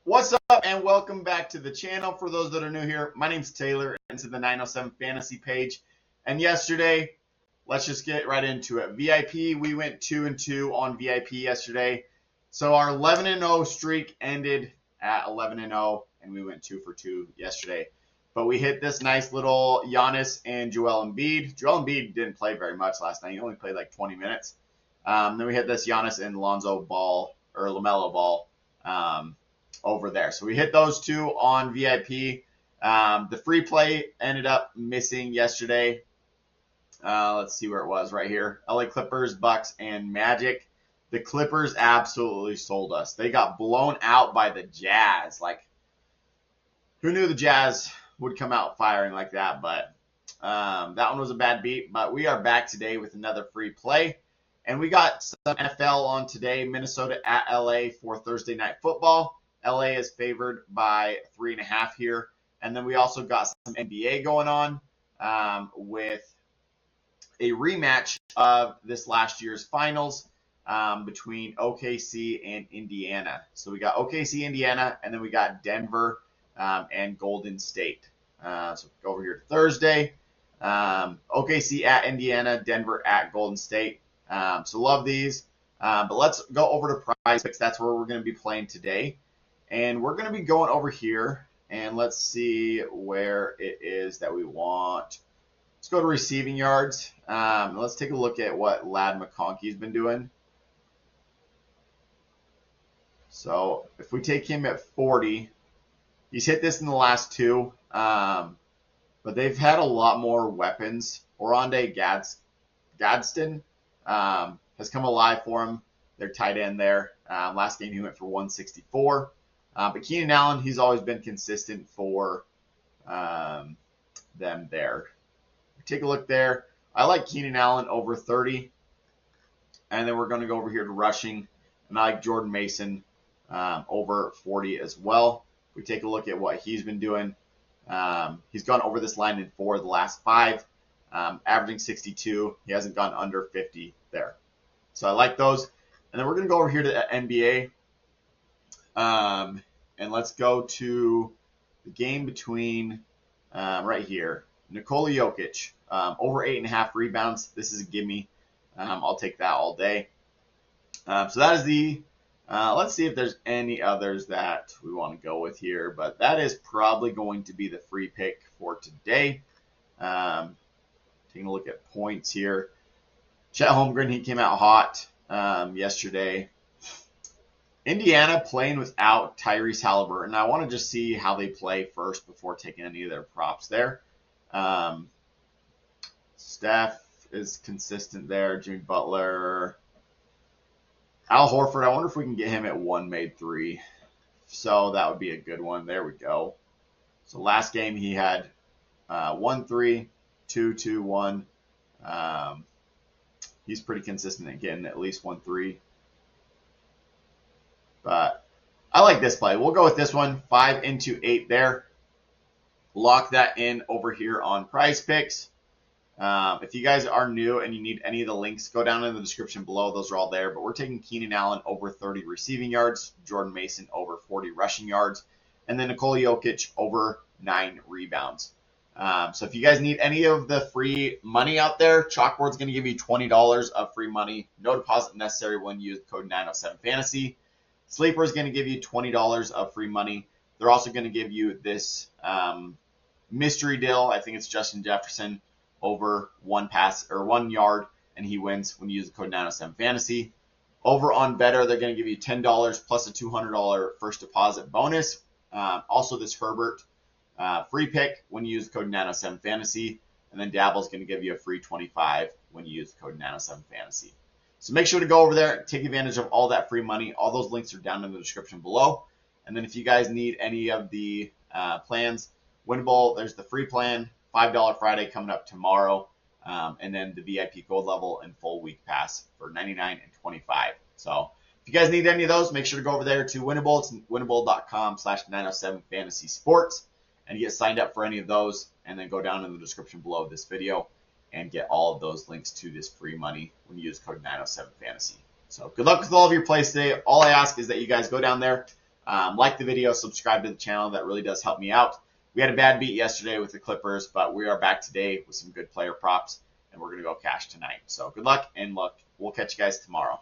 What's up, and welcome back to the channel. For those that are new here, my name's Taylor, and to the 907 Fantasy page. And yesterday, let's just get right into it. VIP, we went 2-2 on VIP yesterday. So our 11-0 streak ended at 11-0, and we went 2 for 2 yesterday. But we hit this nice little Giannis and Joel Embiid. Joel Embiid didn't play very much last night. He only played like 20 minutes. Then we hit this Giannis and LaMelo ball. Over there. So we hit those two on VIP. The free play ended up missing yesterday. Let's see where it was right here. LA Clippers, Bucks, and Magic. The Clippers absolutely sold us. They got blown out by the Jazz. Like, who knew the Jazz would come out firing like that? But that one was a bad beat. But we are back today with another free play. And we got some NFL on today. Minnesota at LA for Thursday Night Football. LA is favored by 3.5 here. And then we also got some NBA going on with a rematch of this last year's finals between OKC and Indiana. So we got OKC, Indiana, and then we got Denver and Golden State. So go over here to Thursday. OKC at Indiana, Denver at Golden State. So love these. But let's go over to PRIZEPICKS. That's where we're going to be playing today. And we're going to be going over here, and let's see where it is that we want. Let's go to receiving yards. Let's take a look at what Ladd McConkey's been doing. So if we take him at 40, he's hit this in the last two, but they've had a lot more weapons. Oronde Gadsden has come alive for him. Their tight end there. Last game he went for 164. But Keenan Allen, he's always been consistent for them there. Take a look there. I like Keenan Allen over 30. And then we're going to go over here to rushing. And I like Jordan Mason over 40 as well. We take a look at what he's been doing. He's gone over this line in 4 of the last 5, averaging 62. He hasn't gone under 50 there. So I like those. And then we're going to go over here to the NBA. And let's go to the game between right here. Nikola Jokic, over 8.5 rebounds. This is a gimme. I'll take that all day. So that is the, let's see if there's any others that we want to go with here. But that is probably going to be the free pick for today. Taking a look at points here. Chet Holmgren, he came out hot yesterday. Indiana playing without Tyrese Halliburton. I want to just see how they play first before taking any of their props there. Steph is consistent there. Jimmy Butler. Al Horford, I wonder if we can get him at 1 made 3. So that would be a good one. There we go. So last game he had 1-3, 2-2-1. He's pretty consistent at getting at least 1-3. But I like this play. We'll go with this one. 5 into 8 there. Lock that in over here on PRIZEPICKS. If you guys are new and you need any of the links, go down in the description below. Those are all there. But we're taking Keenan Allen over 30 receiving yards, Jordan Mason over 40 rushing yards, and then Nikola Jokic over 9 rebounds. So if you guys need any of the free money out there, Chalkboard's going to give you $20 of free money. No deposit necessary when you use the code 907Fantasy. Sleeper is going to give you $20 of free money. They're also going to give you this mystery deal. I think it's Justin Jefferson over 1 yard, and he wins when you use the code 907Fantasy. Over on BETR, they're going to give you $10 plus a $200 first deposit bonus. Also, this Herbert free pick when you use the code 907Fantasy. And then Dabble is going to give you a free $25 when you use the code 907Fantasy. So make sure to go over there, take advantage of all that free money. All those links are down in the description below. And then if you guys need any of the plans, Winible, there's the free plan, $5 Friday coming up tomorrow. And then the VIP Gold Level and Full Week Pass for $99 and $25. So if you guys need any of those, make sure to go over there to Winible. It's winnable.com/907fantasysports. And get signed up for any of those. And then go down in the description below this video and get all of those links to this free money when you use code 907Fantasy. So good luck with all of your plays today. All I ask is that you guys go down there, Like the video, subscribe to the channel. That really does help me out. We had a bad beat yesterday with the Clippers, but we are back today with some good player props, and we're going to go cash tonight. So good luck, and we'll catch you guys tomorrow.